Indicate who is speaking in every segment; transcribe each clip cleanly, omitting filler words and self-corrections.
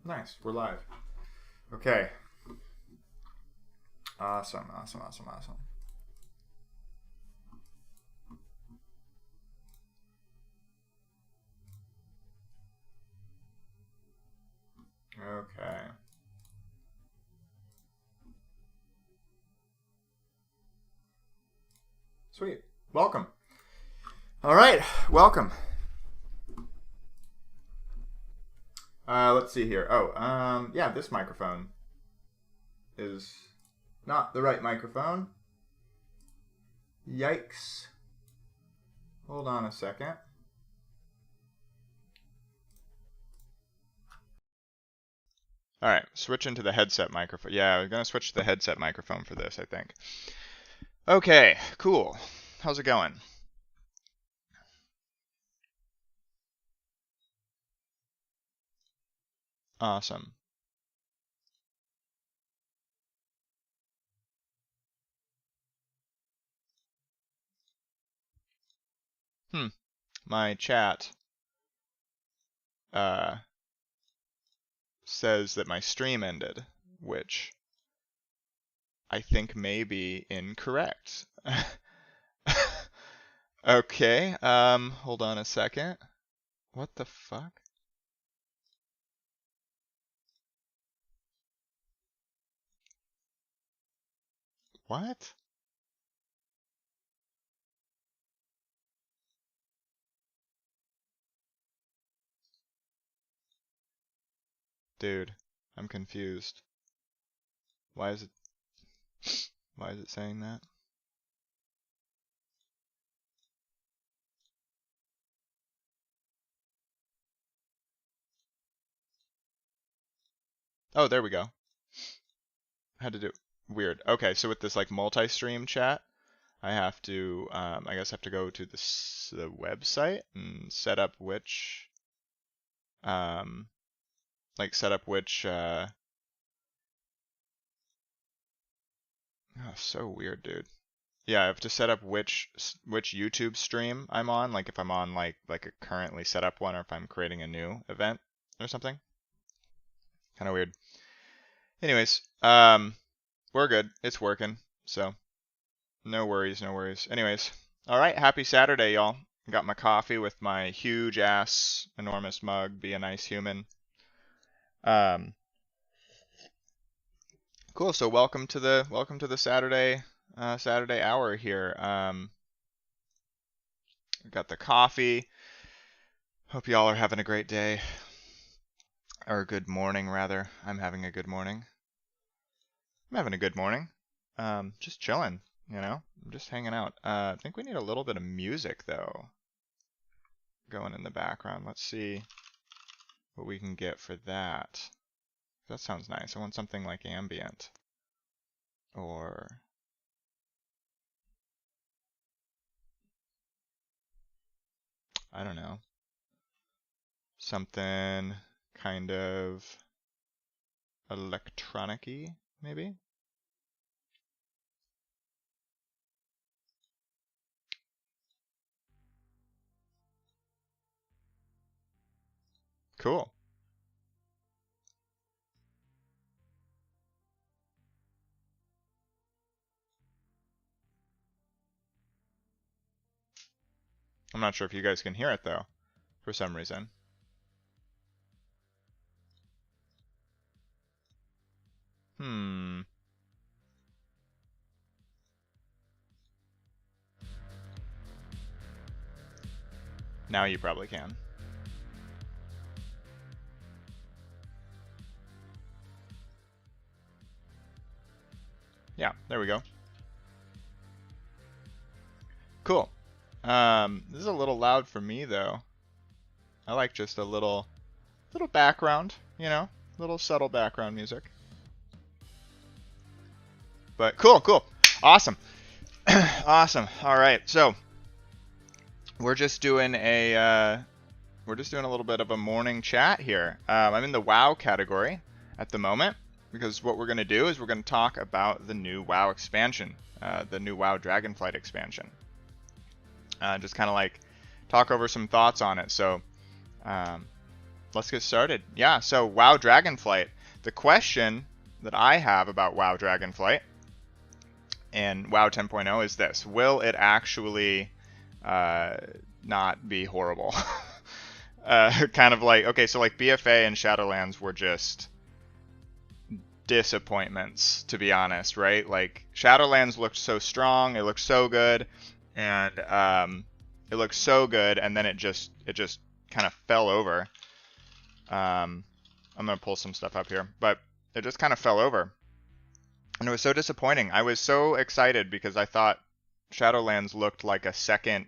Speaker 1: Nice. We're live. Okay. Awesome. Okay. Sweet. Welcome. All right. Welcome. Let's see here. Yeah, this microphone is not the right microphone. Yikes. Hold on a second. All right, switch into the headset microphone. Yeah, we're going to switch to the headset microphone for this, I think. Okay, cool. How's it going? Awesome. My chat says that my stream ended, which I think may be incorrect. Okay, hold on a second. What the fuck? What? Dude, I'm confused. Why is it saying that? Oh, there we go. Had to do weird. Okay, so with this like multi-stream chat, I have to I guess I have to go to the website and set up which oh, so weird, dude. Yeah, I have to set up which YouTube stream I'm on, like if I'm on like a currently set up one or if I'm creating a new event or something. Kind of weird. Anyways, we're good. It's working. So, no worries. Anyways, all right, happy Saturday, y'all. Got my coffee with my huge ass enormous mug, Be a Nice Human. Cool. So welcome to the Saturday hour here. Got the coffee. Hope y'all are having a great day. Or a good morning, rather. I'm having a good morning. Just chilling, I'm just hanging out. I think we need a little bit of music, though, going in the background. Let's see what we can get for that. That sounds nice. I want something like ambient. Or I don't know. Something kind of electronic-y, maybe? Cool. I'm not sure if you guys can hear it, though, for some reason. Now you probably can. Yeah, there we go. Cool. This is a little loud for me, though. I like just a little background, little subtle background music. But cool. Awesome. Awesome. All right. So we're just doing a little bit of a morning chat here. I'm in the WoW category at the moment because what we're going to do is we're going to talk about the new WoW expansion, the new WoW Dragonflight expansion. Just kind of like talk over some thoughts on it. So Let's get started. Yeah, so WoW Dragonflight. The question that I have about WoW Dragonflight and WoW 10.0 is this. Will it actually not be horrible? Kind of like, okay, so like BFA and Shadowlands were just disappointments, to be honest, right? Like Shadowlands looked so strong, it looked so good, and it looked so good, and then it just kind of fell over. I'm gonna pull some stuff up here, but it just kind of fell over, and it was so disappointing. I was so excited because I thought Shadowlands looked like a second.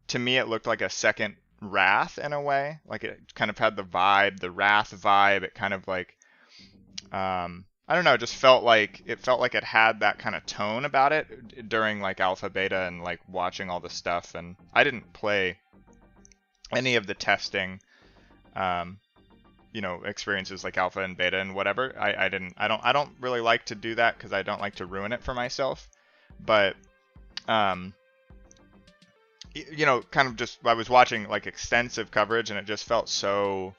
Speaker 1: To me, it looked like a second Wrath in a way. Like it kind of had the vibe, the Wrath vibe. It kind of like, I don't know, it just felt like it had that kind of tone about it during like alpha, beta, and like watching all the stuff. And I didn't play any of the testing, experiences like alpha and beta and whatever. I don't really like to do that because I don't like to ruin it for myself. But kind of just, I was watching like extensive coverage and it just felt so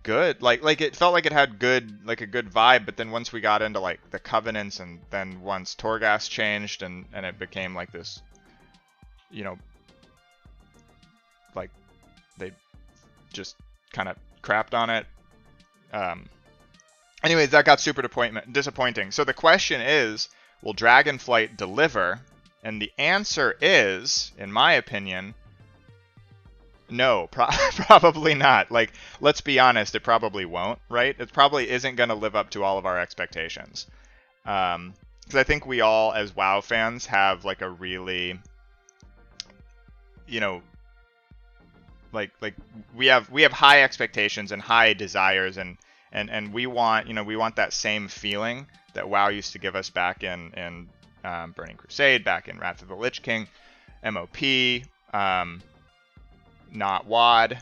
Speaker 1: good. Like it felt like it had a good vibe, but then once we got into like the covenants, and then once Torghast changed and it became like this, like they just kind of crapped on it. Anyways, that got super disappointing. So the question is, will Dragonflight deliver? And the answer is, in my opinion, no, probably not. Like, let's be honest, it probably won't, right? It probably isn't going to live up to all of our expectations. Because I think we all, as WoW fans, have like a really, like we have high expectations and high desires, and we want that same feeling that WoW used to give us back in Burning Crusade, back in Wrath of the Lich King, MOP, not WoD,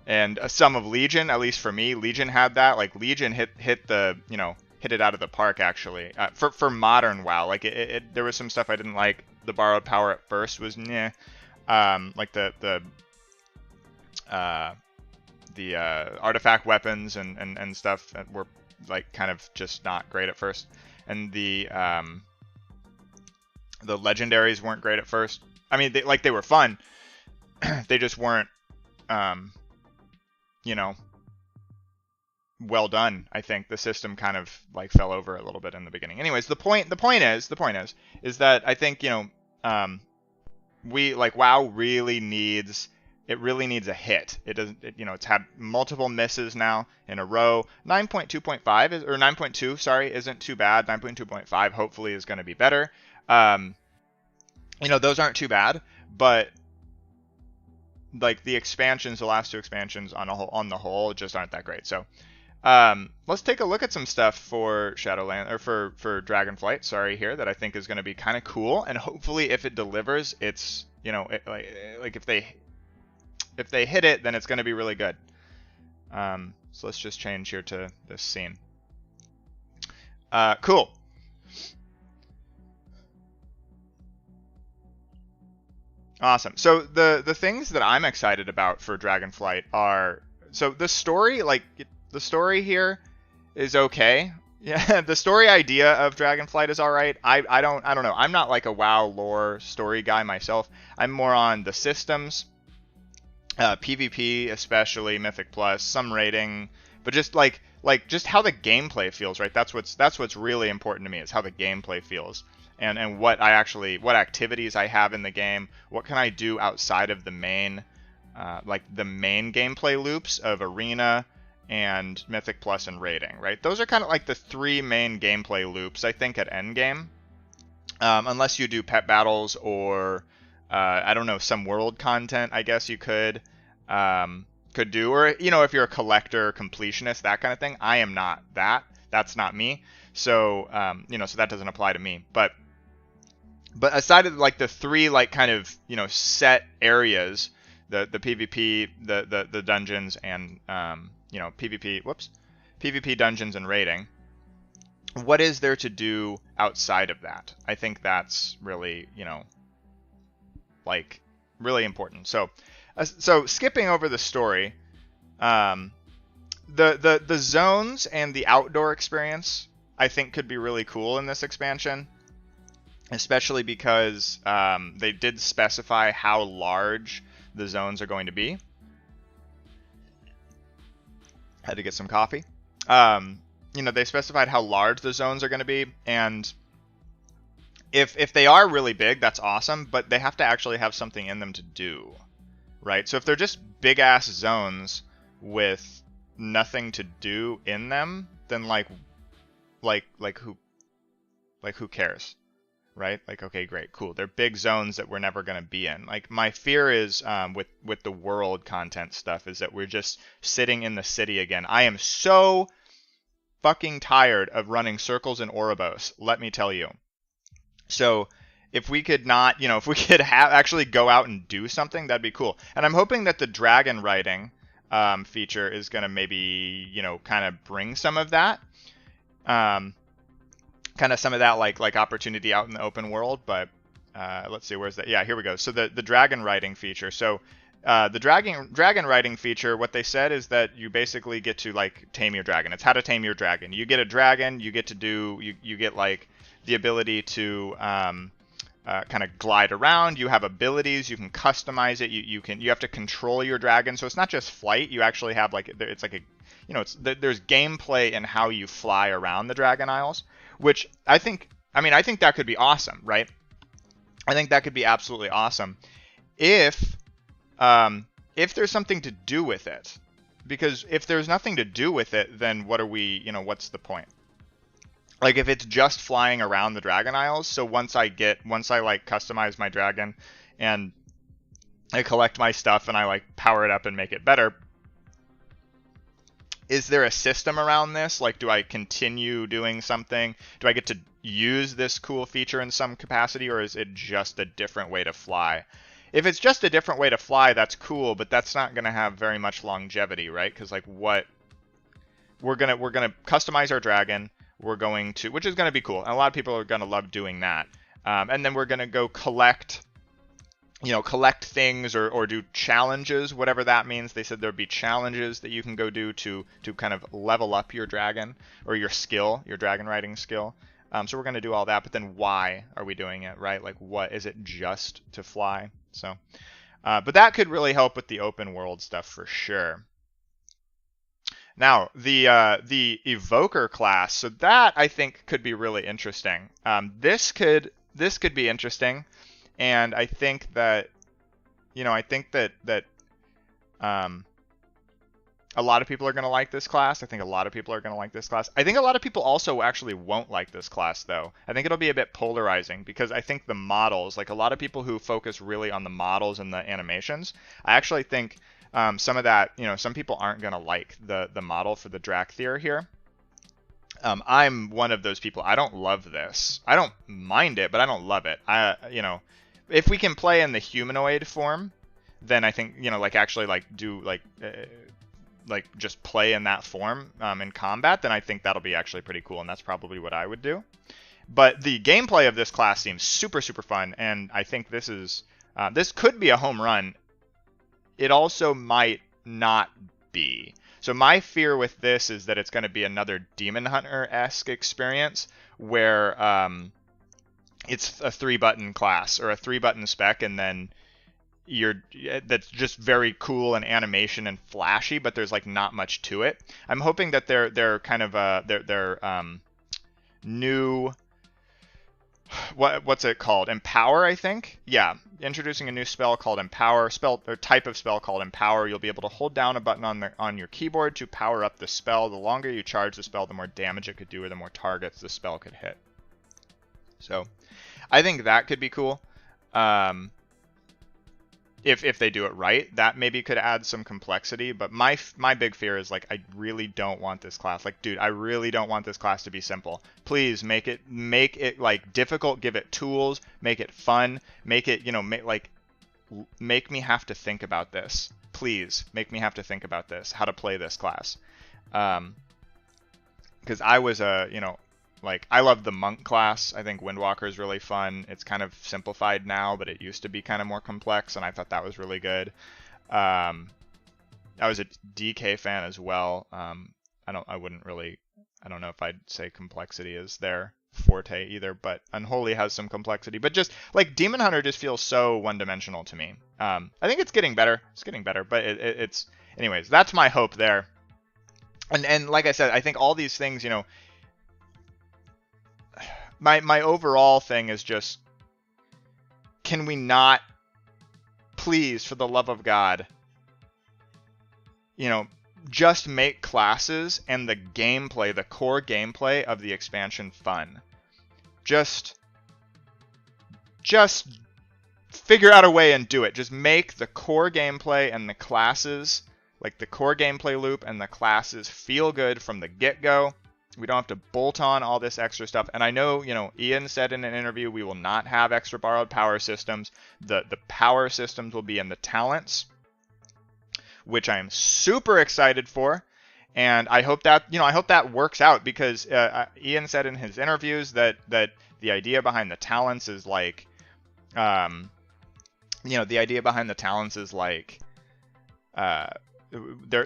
Speaker 1: and some of Legion. At least for me, Legion had that. Like Legion hit it out of the park actually. For modern WoW, like there was some stuff I didn't like. The borrowed power at first was like the artifact weapons and stuff that were like kind of just not great at first, and the legendaries weren't great at first. I mean, they were fun. They just weren't, well done. I think the system kind of like fell over a little bit in the beginning. Anyways, the point is that I think we like WoW really needs a hit. It doesn't. It's had multiple misses now in a row. 9.2.5 is, or 9.2, sorry, isn't too bad. 9.2.5 hopefully is going to be better. Those aren't too bad, but like the expansions, the last two expansions on the whole just aren't that great. So let's take a look at some stuff for Shadowland, or for Dragonflight, sorry, here, that I think is going to be kind of cool, and hopefully if it delivers, it's like if they hit it, then it's going to be really good. So let's just change here to this scene. Cool. Awesome. So the things that I'm excited about for Dragonflight are, so the story, like the story here is okay. Yeah, the story idea of Dragonflight is all right. I don't know. I'm not like a WoW lore story guy myself. I'm more on the systems, PvP, especially Mythic Plus, some raiding, but just like just how the gameplay feels, right? That's what's really important to me, is how the gameplay feels. And what activities I have in the game, what can I do outside of the main, the main gameplay loops of Arena and Mythic Plus and raiding, right? Those are kind of like the three main gameplay loops, I think, at endgame. Unless you do pet battles or, I don't know, some world content, I guess you could do, or, if you're a collector, completionist, that kind of thing. I am not that. That's not me. So, so that doesn't apply to me. But aside of like the three like kind of set areas, the PvP, the dungeons, and PvP dungeons and raiding, what is there to do outside of that? I think that's really like really important. So skipping over the story, The zones and the outdoor experience I think could be really cool in this expansion, especially because they did specify how large the zones are going to be. Had to get some coffee. You know, they specified how large the zones are going to be, and if they are really big, that's awesome, but they have to actually have something in them to do, right? So if they're just big ass zones with nothing to do in them, then like who cares, right? Like, okay, great, cool. They're big zones that we're never going to be in. Like, my fear is with the world content stuff is that we're just sitting in the city again. I am so fucking tired of running circles in Ouroboros, let me tell you. So if we could not, you know, if we could actually go out and do something, that'd be cool. And I'm hoping that the dragon riding feature is going to maybe, you know, kind of bring some of that. Kind of some of that like opportunity out in the open world. But let's see, where's that? Yeah, here we go. So the dragon riding feature. So the dragon riding feature, what they said is that you basically get to like tame your dragon. It's how to tame your dragon. You get a dragon, you get to do, you get like the ability to kind of glide around. You have abilities, you can customize it. You have to control your dragon. So it's not just flight. You actually have like, it's like a, you know, there's gameplay in how you fly around the Dragon Isles, which I think that could be awesome, right? I think that could be absolutely awesome if there's something to do with it. Because if there's nothing to do with it, then what are we, you know, what's the point? Like, if it's just flying around the Dragon Isles, so once I like customize my dragon and I collect my stuff and I like power it up and make it better, is there a system around this? Like, do I continue doing something? Do I get to use this cool feature in some capacity, or is it just a different way to fly? If it's just a different way to fly, that's cool, but that's not going to have very much longevity, right? Because like, what we're gonna customize our dragon. We're going to, which is going to be cool, and a lot of people are going to love doing that. And then we're going to go collect things or do challenges, whatever that means. They said there'd be challenges that you can go do to kind of level up your dragon or your skill, your dragon riding skill. So we're going to do all that, but then why are we doing it, right? Like, what is it, just to fly? So, but that could really help with the open world stuff for sure. Now, the Evoker class, so that I think could be really interesting. This could be interesting, and I think that, you know, a lot of people are going to like this class. I think a lot of people are going to like this class. I think a lot of people also actually won't like this class, though. I think it'll be a bit polarizing, because I think the models, like a lot of people who focus really on the models and the animations, I actually think some of that, you know, some people aren't going to like the model for the Dracthyr here. I'm one of those people. I don't love this. I don't mind it, but I don't love it. You know, if we can play in the humanoid form, then I think, you know, like actually like do like just play in that form in combat, then I think that'll be actually pretty cool, and that's probably what I would do. But the gameplay of this class seems super, super fun, and I think this is this could be a home run. It also might not be. So my fear with this is that it's going to be another Demon Hunter-esque experience where it's a 3-button class or a 3-button spec, and then that's just very cool and animation and flashy, but there's like not much to it. I'm hoping that they're kind of their new, what's it called? Empower, I think. Yeah, introducing a new spell called Empower, type of spell called Empower. You'll be able to hold down a button on your keyboard to power up the spell. The longer you charge the spell, the more damage it could do, or the more targets the spell could hit. So, I think that could be cool. If they do it right, that maybe could add some complexity. But my big fear is, like, I really don't want this class. Like, dude, I really don't want this class to be simple. Please make it like difficult. Give it tools. Make it fun. Make it, you know, make me have to think about this. Please make me have to think about this. How to play this class. Because I was you know, like, I love the monk class. I think Windwalker is really fun. It's kind of simplified now, but it used to be kind of more complex, and I thought that was really good. I was a DK fan as well. I don't know if I'd say complexity is their forte either, but Unholy has some complexity. But just like Demon Hunter just feels so one-dimensional to me. I think it's getting better. It's getting better, but it's anyways. That's my hope there. And like I said, I think all these things, my overall thing is just, can we not, please, for the love of God, just make classes and the gameplay, the core gameplay of the expansion fun. Just figure out a way and do it. Just make the core gameplay and the classes, like the core gameplay loop and the classes, feel good from the get-go. We don't have to bolt on all this extra stuff. And I know, Ian said in an interview, we will not have extra borrowed power systems. The power systems will be in the talents, which I am super excited for. And I hope that works out, because Ian said in his interviews that the idea behind the talents is like, they're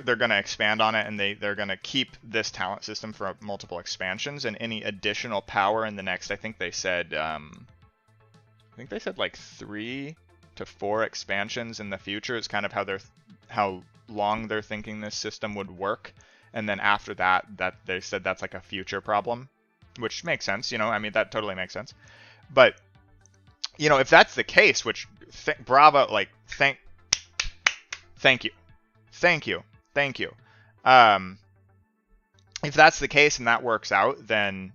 Speaker 1: going to expand on it, and they're going to keep this talent system for multiple expansions, and any additional power in the next, I think they said like 3 to 4 expansions in the future is kind of how long they're thinking this system would work. And then after that they said that's like a future problem, which makes sense. That totally makes sense. But if that's the case, which bravo, like thank you. If that's the case and that works out, then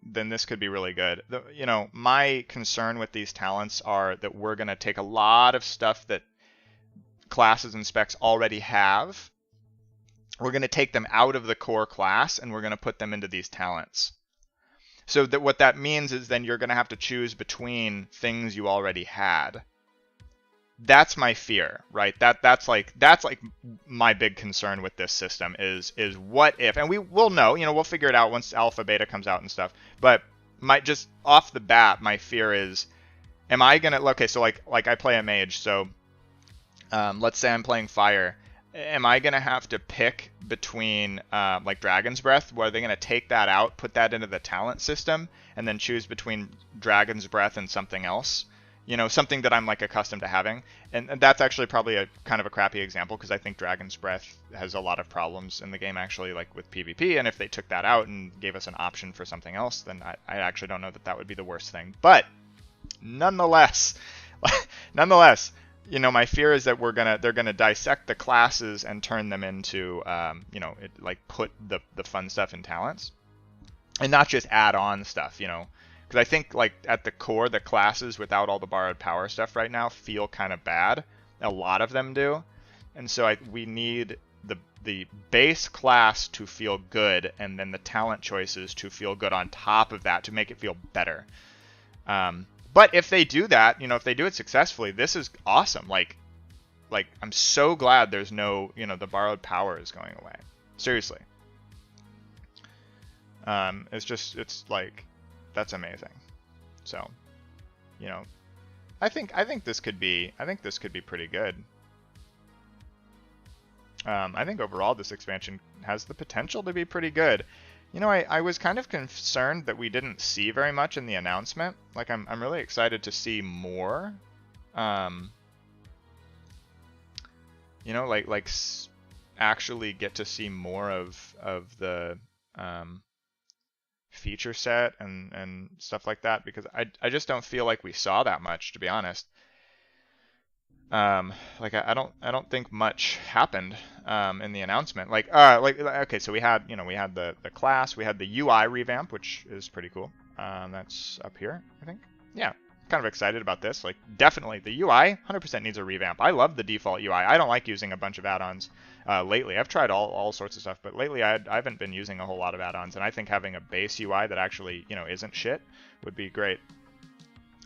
Speaker 1: this could be really good. My concern with these talents are that we're going to take a lot of stuff that classes and specs already have. We're going to take them out of the core class and we're going to put them into these talents. So that what that means is then you're going to have to choose between things you already had. That's my fear, right? That's like my big concern with this system is what if, and we'll know, we'll figure it out once alpha beta comes out and stuff. But just off the bat, my fear is, am I gonna, okay, so like I play a mage, so let's say I'm playing fire. Am I gonna have to pick between like Dragon's Breath? Where are they gonna take that out, put that into the talent system, and then choose between Dragon's Breath and something else? Something that I'm like accustomed to having. And that's actually probably a kind of a crappy example, because I think Dragon's Breath has a lot of problems in the game, actually, like with PvP. And if they took that out and gave us an option for something else, then I actually don't know that would be the worst thing. But nonetheless, my fear is that they're gonna dissect the classes and turn them into, put the fun stuff in talents, and not just add on stuff, Because I think, like, at the core, the classes without all the borrowed power stuff right now feel kind of bad. A lot of them do. And so we need the base class to feel good, and then the talent choices to feel good on top of that to make it feel better. But if they do that, if they do it successfully, this is awesome. Like I'm so glad there's no, the borrowed power is going away. Seriously. It's like, that's amazing. So, I think this could be pretty good. I think overall this expansion has the potential to be pretty good. I was kind of concerned that we didn't see very much in the announcement. Like, I'm really excited to see more. Actually get to see more of the feature set and stuff like that, because I just don't feel like we saw that much, to be honest. I don't think much happened in the announcement. Okay, so we had the class, we had the UI revamp, which is pretty cool. That's up here, I think. Yeah, kind of excited about this. Like, definitely the UI 100% needs a revamp. I love the default UI. I don't like using a bunch of add-ons lately. I've tried all sorts of stuff, but lately I haven't been using a whole lot of add-ons, and I think having a base UI that actually isn't shit would be great.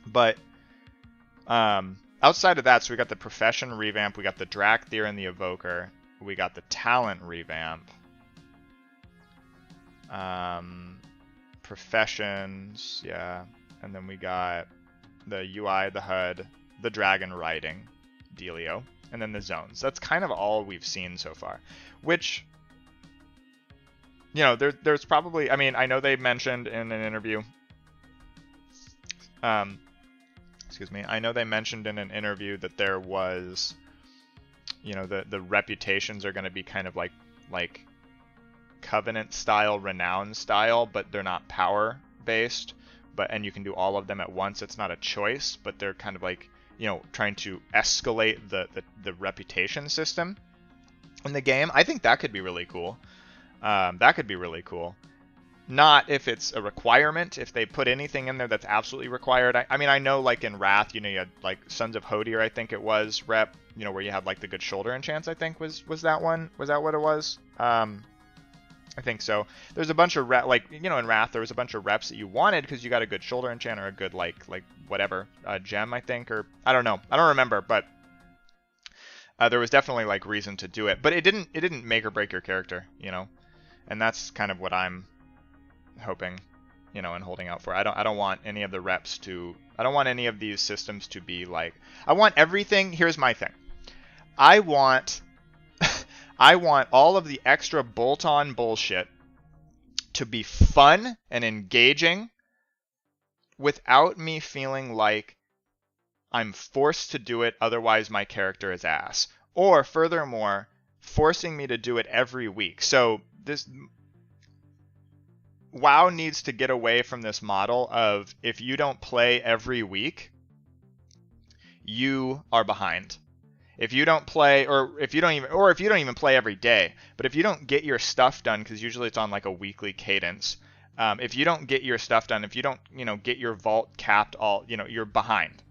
Speaker 1: But outside of that, so we got the profession revamp, we got the Dracthyr and the Evoker, we got the talent revamp, professions, yeah, and then we got the UI, the HUD, the dragon riding dealio. and then the zones. That's kind of all we've seen so far, which, you know, there's probably, I mean, I know they mentioned in an interview, excuse me, I know they mentioned in an interview that there was, you know, the reputations are going to be kind of like Covenant style, Renown style, but they're not power based, and you can do all of them at once. It's not a choice, but they're kind of like, you know, trying to escalate the reputation system in the game. I think that could be really cool. That could be really cool. Not if it's a requirement, if they put anything in there that's absolutely required. I mean, I know like in Wrath, you know, you had like Sons of Hodir, I think it was, rep, you know, where you had like the good shoulder enchants, I think was that one? Was that what it was? I think so. There's a bunch of like, you know, in Wrath there was a bunch of reps that you wanted because you got a good shoulder enchant or a good like whatever gem, I think, or I don't know, I don't remember, but there was definitely like reason to do it, but it didn't make or break your character, you know, and that's kind of what I'm hoping, you know, and holding out for. I don't want any of the reps to, I don't want any of these systems to be like, I want everything. Here's my thing. I want all of the extra bolt-on bullshit to be fun and engaging without me feeling like I'm forced to do it, otherwise my character is ass. Or furthermore, forcing me to do it every week. So this WoW needs to get away from this model of if you don't play every week, you are behind. If you don't play, or if you don't even play every day, but if you don't get your stuff done, because usually it's on like a weekly cadence, if you don't get your stuff done, if you don't, you know, get your vault capped, all, you know, you're behind,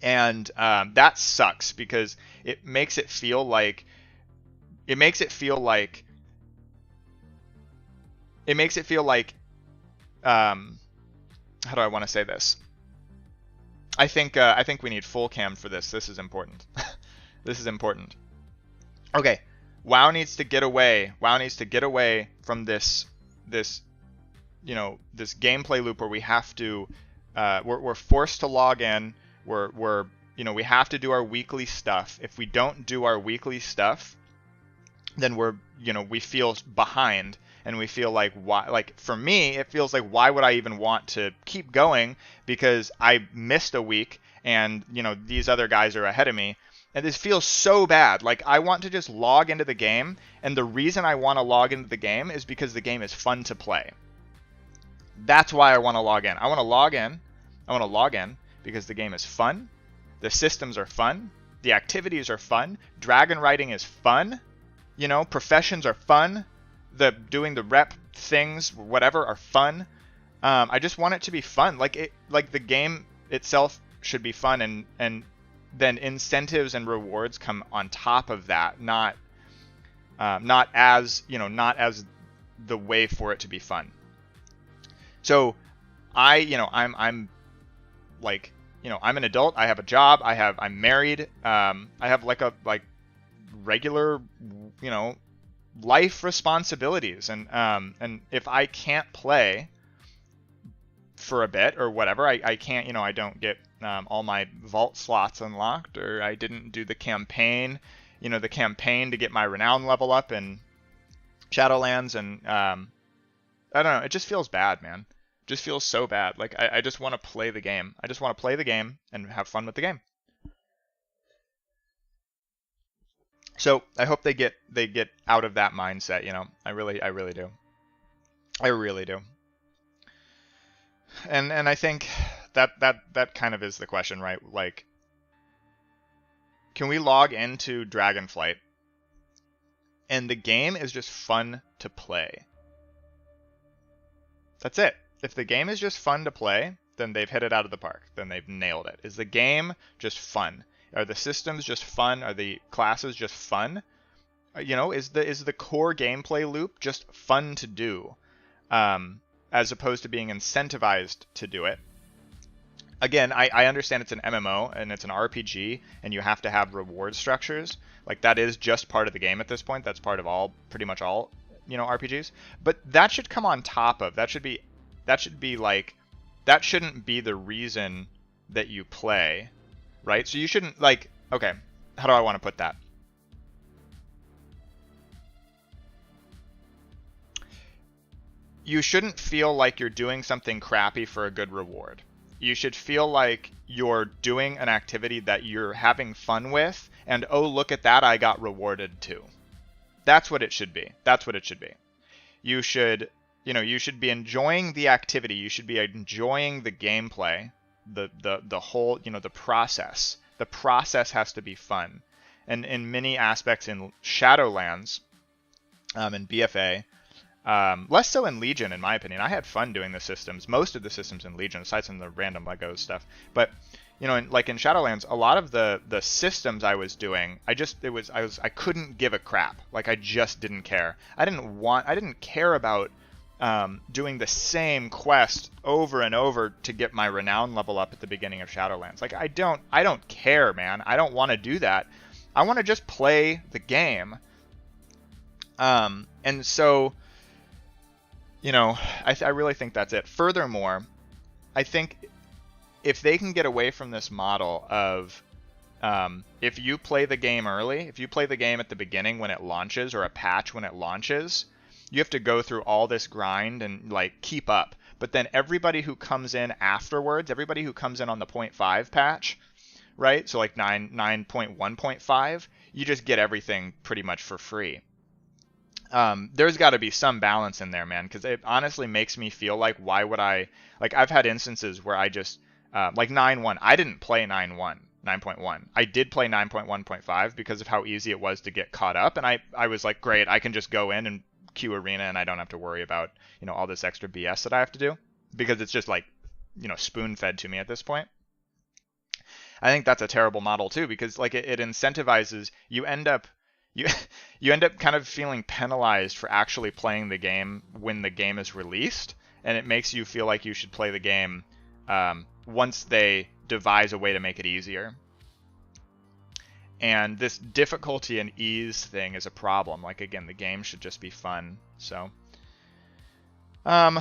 Speaker 1: and that sucks because it makes it feel like, how do I want to say this? I think we need full cam for this. This is important. This is important. Okay, WoW needs to get away. WoW needs to get away from this you know, this gameplay loop where we have to we're forced to log in. We're you know, we have to do our weekly stuff. If we don't do our weekly stuff, then we're, you know, we feel behind. And we feel like, why, like for me, it feels like, why would I even want to keep going? Because I missed a week and, you know, these other guys are ahead of me. And this feels so bad. Like I want to just log into the game. And the reason I want to log into the game is because the game is fun to play. That's why I want to log in. I want to log in because the game is fun. The systems are fun. The activities are fun. Dragon riding is fun. You know, professions are fun. Doing the rep things, whatever, are fun. I just want it to be fun. Like the game itself should be fun, and then incentives and rewards come on top of that, not as, you know, not as the way for it to be fun. So I'm like, you know, I'm an adult. I have a job. I'm married. I have like regular, you know, life responsibilities, and if I can't play for a bit or whatever, I can't, you know, I don't get all my vault slots unlocked, or I didn't do the campaign, you know, the campaign to get my renown level up in Shadowlands, and I don't know, it just feels bad, man. It just feels so bad. Like I just want to play the game. I just want to play the game and have fun with the game. So I hope they get out of that mindset, you know. I really do. I really do. And I think that kind of is the question, right? Like, can we log into Dragonflight and the game is just fun to play? That's it. If the game is just fun to play, then they've hit it out of the park. Then they've nailed it. Is the game just fun? Are the systems just fun? Are the classes just fun? You know, is the core gameplay loop just fun to do, as opposed to being incentivized to do it? Again, I understand it's an MMO and it's an RPG, and you have to have reward structures. Like that is just part of the game at this point. That's part of pretty much all, you know, RPGs. But that should come on top of. That should be like, that shouldn't be the reason that you play. Right? So you shouldn't, like, okay, how do I want to put that? You shouldn't feel like you're doing something crappy for a good reward. You should feel like you're doing an activity that you're having fun with, and oh, look at that, I got rewarded too. That's what it should be. That's what it should be. You should, you should be enjoying the activity. You should be enjoying the gameplay, the whole, the process. The process has to be fun. And in many aspects in Shadowlands, in BFA, less so in Legion, in my opinion. I had fun doing the systems, most of the systems in Legion, aside from the random Lego stuff. But like in Shadowlands, a lot of the systems I was doing, I couldn't give a crap. Like I just didn't care. I didn't care about doing the same quest over and over to get my renown level up at the beginning of Shadowlands. Like I don't care, man. I don't want to do that. I want to just play the game. And so, I really think that's it. Furthermore, I think if they can get away from this model of if you play the game early, if you play the game at the beginning when it launches or a patch when it launches, you have to go through all this grind and like keep up. But then everybody who comes in afterwards, everybody who comes in on the 0.5 patch, right? So like 9.1.5, you just get everything pretty much for free. There's got to be some balance in there, man, because it honestly makes me feel like, why would I, like I've had instances where I just, like 9.1, I didn't play 9.1. I did play 9.1.5 because of how easy it was to get caught up, and I was like, great, I can just go in and queue arena and I don't have to worry about, all this extra BS that I have to do, because it's just like, spoon-fed to me at this point. I think that's a terrible model too, because like it incentivizes, you end up kind of feeling penalized for actually playing the game when the game is released, and it makes you feel like you should play the game once they devise a way to make it easier. And this difficulty and ease thing is a problem. Like, again, the game should just be fun. So, all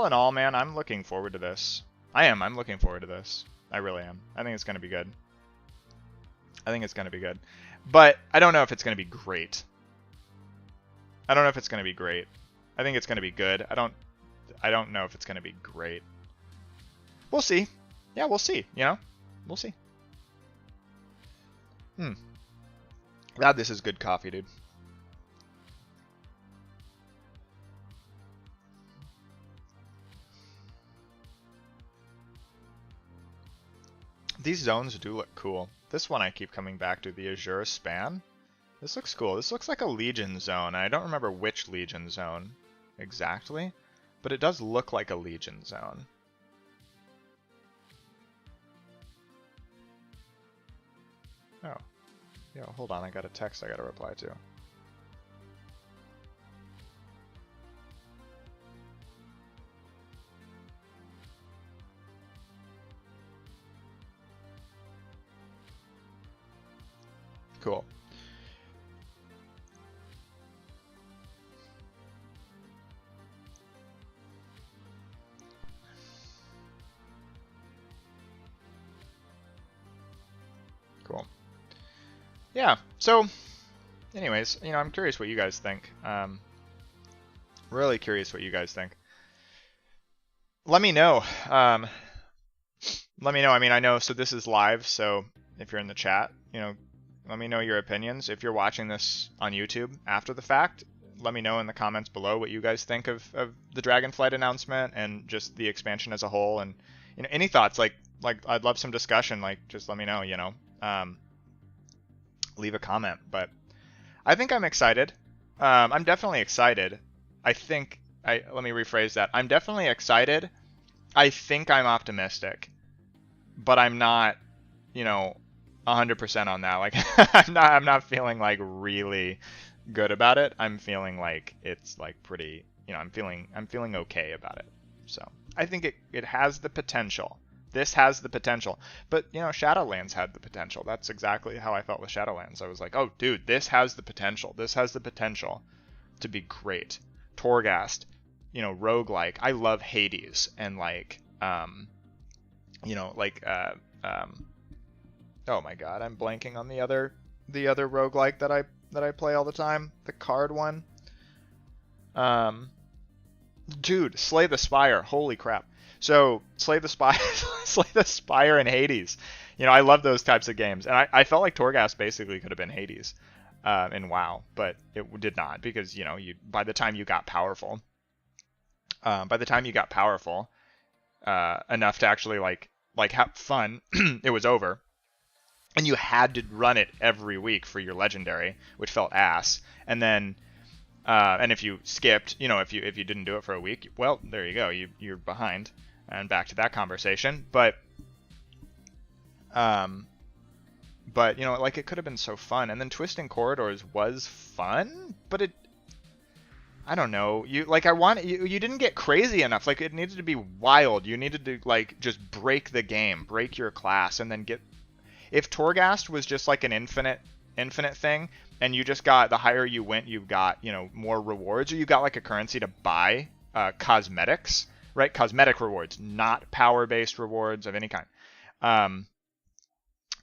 Speaker 1: in all, man, I'm looking forward to this. I'm looking forward to this. I really am. I think it's going to be good. But I don't know if it's going to be great. I think it's going to be good. I don't know if it's going to be great. We'll see. Yeah, we'll see, We'll see. God, this is good coffee, dude. These zones do look cool. This one I keep coming back to, the Azure Span. This looks cool. This looks like a Legion zone. I don't remember which Legion zone exactly, but it does look like a Legion zone. Oh. Yo, hold on, I got a text I gotta reply to. Cool. Cool. Yeah, so anyways, I'm curious what you guys think. Really curious what you guys think. Let me know. Let me know. I mean, I know, so this is live, so if you're in the chat, let me know your opinions. If you're watching this on YouTube after the fact, let me know in the comments below what you guys think of the Dragonflight announcement and just the expansion as a whole. And any thoughts, like I'd love some discussion. Like, just let me know, leave a comment. But I think I'm excited. I'm definitely excited. Let me rephrase that. I'm definitely excited. I think I'm optimistic, but I'm not, 100% on that. Like, I'm not feeling like really good about it. I'm feeling like it's like pretty, I'm feeling okay about it. So I think it has the potential. This has the potential. But, Shadowlands had the potential. That's exactly how I felt with Shadowlands. I was like, oh, dude, this has the potential. This has the potential to be great. Torghast, roguelike. I love Hades and Oh my god, I'm blanking on the other roguelike that I play all the time, the card one. Dude, Slay the Spire, holy crap. So Slay the Spire, Slay the Spire and Hades. You know, I love those types of games, and I felt like Torghast basically could have been Hades in WoW, but it did not because you know by the time you got powerful, enough to actually like have fun, it was over. And you had to run it every week for your legendary, which felt ass. And then, and if you skipped, you know, if you didn't do it for a week, well, there you go, you're behind, and back to that conversation. But you know, like it could have been so fun. And then Twisting Corridors was fun, but I don't know. You didn't get crazy enough. Like it needed to be wild. You needed to like just break the game, break your class, and then get. If Torghast was just like an infinite thing, and you just got the higher you went, you got more rewards, or you got like a currency to buy cosmetics, right? Cosmetic rewards, not power-based rewards of any kind.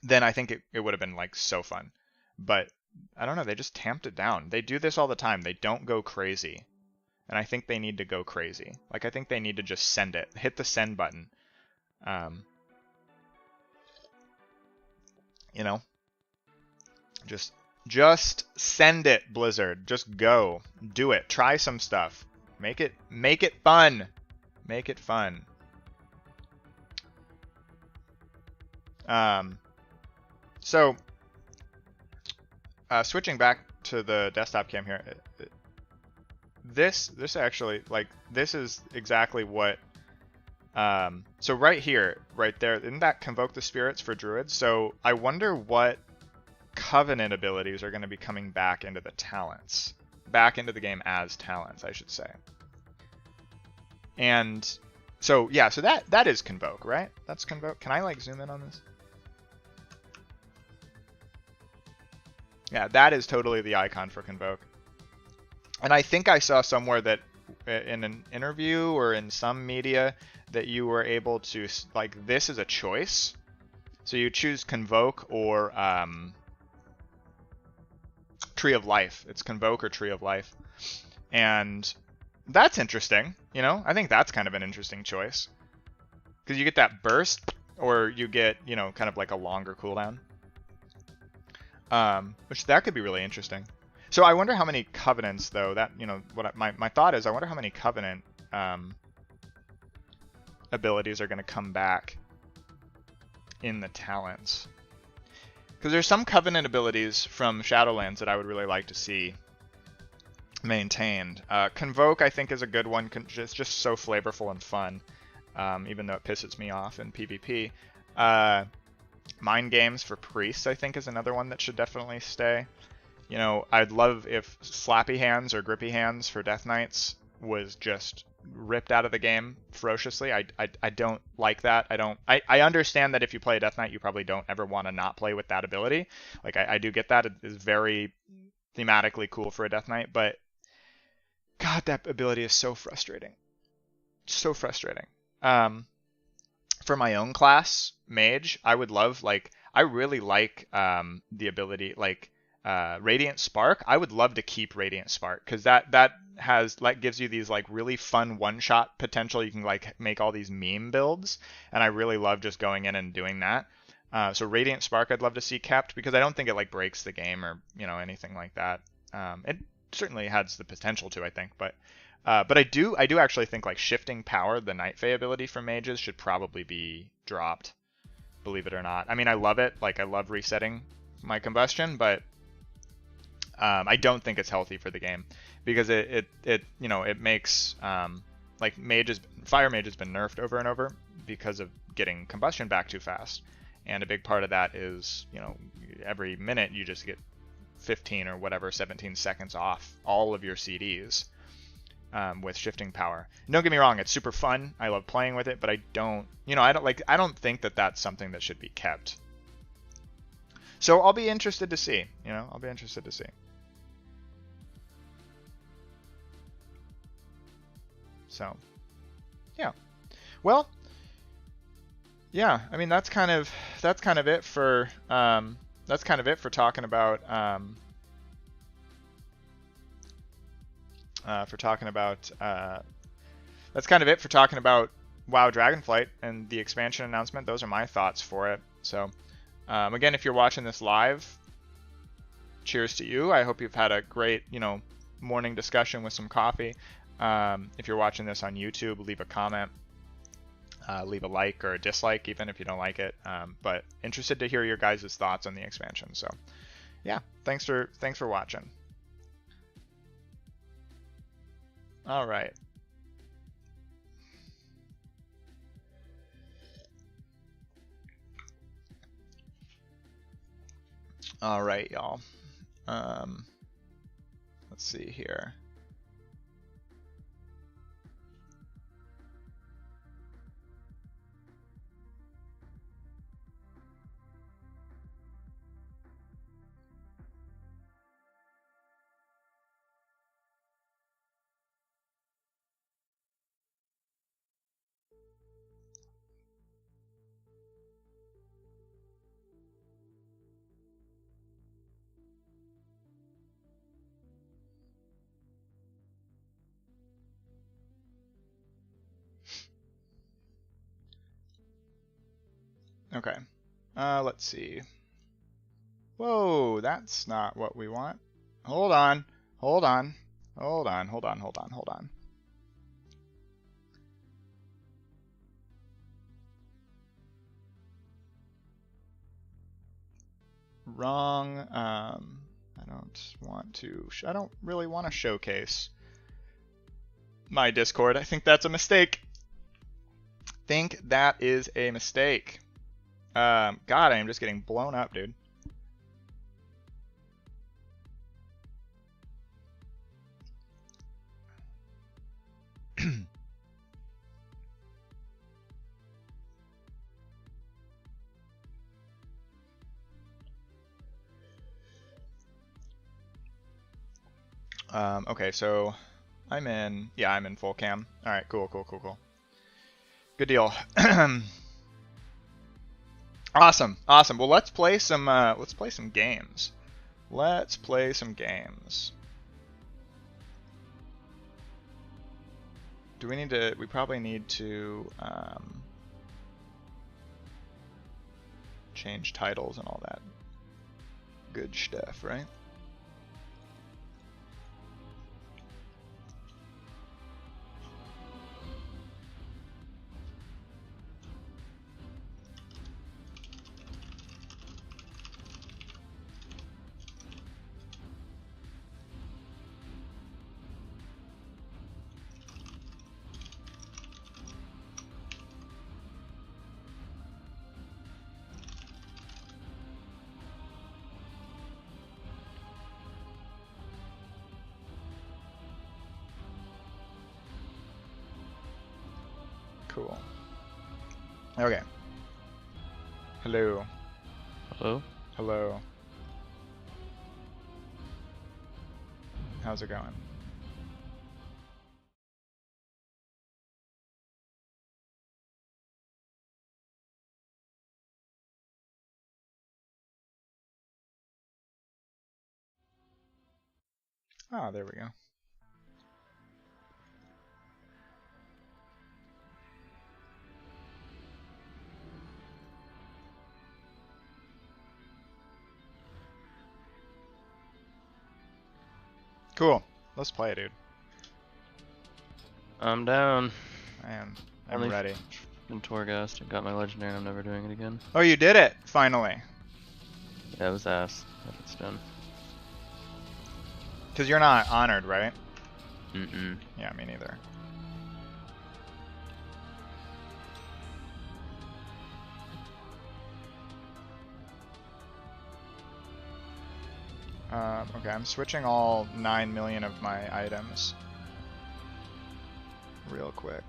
Speaker 1: Then I think it would have been like so fun, but I don't know. They just tamped it down. They do this all the time. They don't go crazy, and I think they need to go crazy. Like I think they need to just send it, hit the send button. You know, just send it, Blizzard. Just go, do it. Try some stuff. Make it fun. Make it fun. So, switching back to the desktop cam here. This actually, like, this is exactly what. So right here, right there, isn't that Convoke the Spirits for Druids? So I wonder what Covenant abilities are going to be coming back into the talents. Back into the game as talents, I should say. And so, yeah, so that is Convoke, right? That's Convoke. Can I, like, zoom in on this? Yeah, that is totally the icon for Convoke. And I think I saw somewhere that in an interview or in some media that you were able to, like, this is a choice. So you choose Convoke or Tree of Life. It's Convoke or Tree of Life. And that's interesting, you know? I think that's kind of an interesting choice. Because you get that burst, or you get, you know, kind of like a longer cooldown. Which that could be really interesting. So I wonder how many Covenants, though, that, you know, what my thought is, I wonder how many Covenant abilities are going to come back in the talents. Because there's some Covenant abilities from Shadowlands that I would really like to see maintained. Convoke, I think, is a good one. It's just so flavorful and fun, even though it pisses me off in PvP. Mind Games for Priests, I think, is another one that should definitely stay. You know, I'd love if Slappy Hands or Grippy Hands for Death Knights was just ripped out of the game ferociously. I don't like that. I understand that if you play a Death Knight, you probably don't ever want to not play with that ability. Like, I do get that. It is very thematically cool for a Death Knight, but God, that ability is so frustrating. So frustrating. For my own class, Mage, I would love, like, I really like the ability, like, Radiant Spark. I would love to keep Radiant Spark, because that has, like, gives you these, like, really fun one-shot potential. You can, like, make all these meme builds, and I really love just going in and doing that. So Radiant Spark I'd love to see kept, because I don't think it, like, breaks the game or, you know, anything like that. It certainly has the potential to, I think, but I do actually think, like, Shifting Power, the Night Fae ability for mages, should probably be dropped, believe it or not. I mean, I love it. Like, I love resetting my combustion, but I don't think it's healthy for the game, because it you know, it makes like Fire Mage has been nerfed over and over because of getting combustion back too fast, and a big part of that is, you know, every minute you just get 15 or whatever 17 seconds off all of your CDs. With Shifting Power. Don't get me wrong, it's super fun. I love playing with it, but I don't think that that's something that should be kept. So I'll be interested to see. You know, I'll be interested to see. So, yeah. Well, yeah, I mean that's kind of it for talking about that's kind of it for talking about WoW Dragonflight and the expansion announcement. Those are my thoughts for it. So again, if you're watching this live, cheers to you. I hope you've had a great, morning discussion with some coffee. If you're watching this on YouTube, leave a comment, leave a like or a dislike, even if you don't like it. But interested to hear your guys' thoughts on the expansion. So, yeah, thanks for watching. All right. All right, y'all. Let's see here. Okay. Let's see. Whoa, that's not what we want. Hold on. Hold on. Hold on. Hold on. Hold on. Hold on. Wrong. I don't really want to showcase my Discord. I think that's a mistake. Think that is a mistake. God, I am just getting blown up, dude. Okay, so I'm in full cam. All right, cool. Good deal. Awesome. Well, let's play some games. Do we need to? We probably need to change titles and all that good stuff, right? Cool. Okay. Hello.
Speaker 2: Hello?
Speaker 1: Hello. How's it going? Ah, there we go. Cool. Let's play it, dude.
Speaker 2: I'm down.
Speaker 1: I'm ready.
Speaker 2: In Torghast, I got my legendary and I'm never doing it again.
Speaker 1: Oh, you did it! Finally.
Speaker 2: Yeah, it was ass, but it's done.
Speaker 1: Because you're not honored, right?
Speaker 2: Mm-mm.
Speaker 1: Yeah, me neither. Okay, I'm switching all 9 million of my items real quick.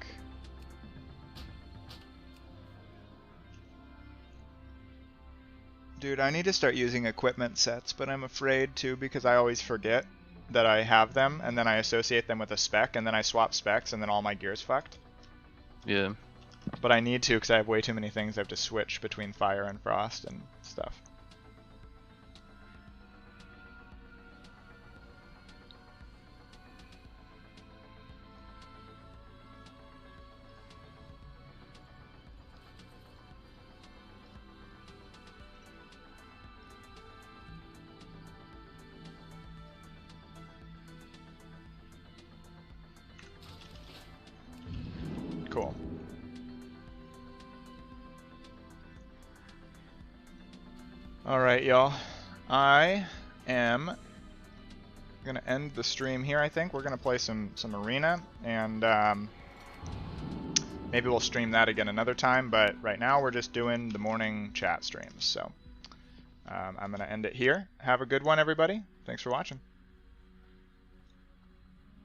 Speaker 1: Dude, I need to start using equipment sets, but I'm afraid to because I always forget that I have them, and then I associate them with a spec, and then I swap specs, and then all my gear's fucked.
Speaker 2: Yeah.
Speaker 1: But I need to because I have way too many things I have to switch between fire and frost and stuff. Cool. Alright, y'all. I am gonna end the stream here, I think. We're gonna play some arena, and maybe we'll stream that again another time, but right now we're just doing the morning chat streams. So I'm gonna end it here. Have a good one, everybody. Thanks for watching.